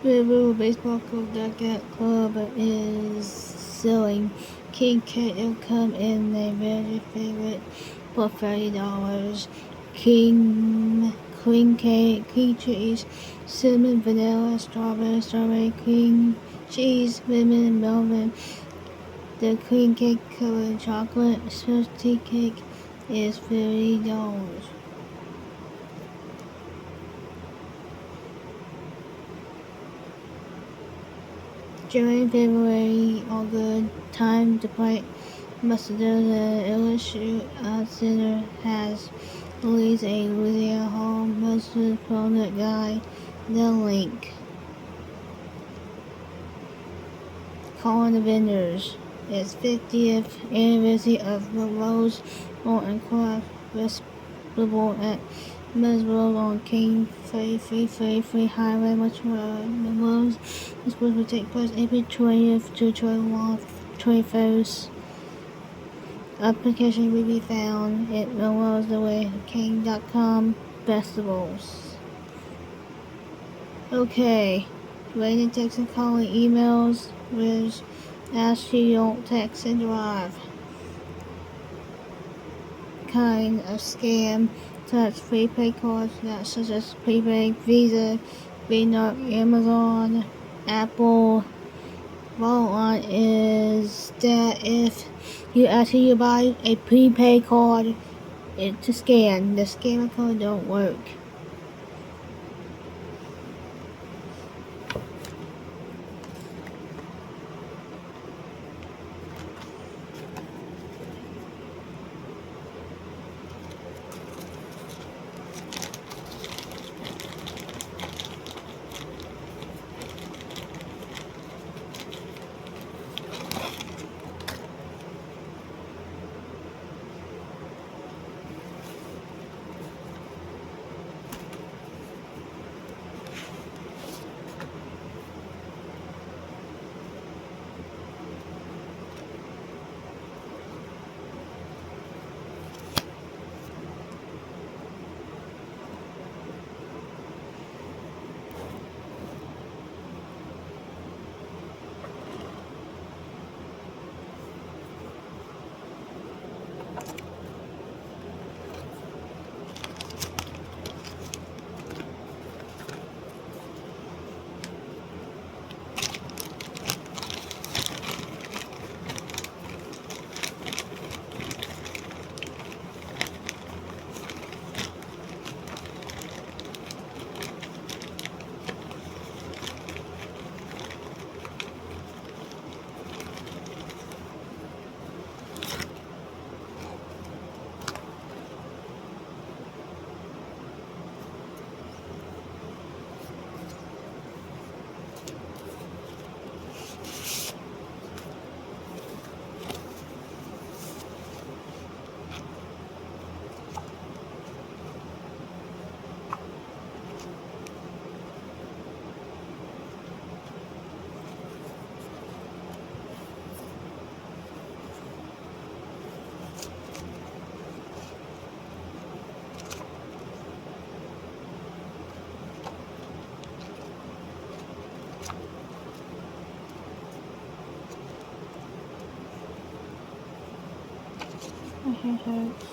River Baseball Club Dugout Club is selling king cake. It'll come in a very favorite for $30. Queen cake, cream cheese, cinnamon, vanilla, strawberry, cream cheese, lemon, and melon. The queen cake covered chocolate specialty cake is $30. During February, all good time to play Mustard. The LSU Center has released a Louisiana Home Mustard product guide. The link. Calling the vendors. It's 50th anniversary of Melrose Arts Crafts Festival at Melrose on King 3333 Highway, Melrose. This will take place April 20th to 21st. Application will be found at melroseawayking.com festivals. Okay. Writing, text, and calling emails with ask you don't text and drive. Kind of scam such prepaid cards such as prepaid Visa, Visa, Amazon, Apple. Bottom line is that if you actually buy a prepaid card, it's a scam. The scammer code don't work. My head hurts.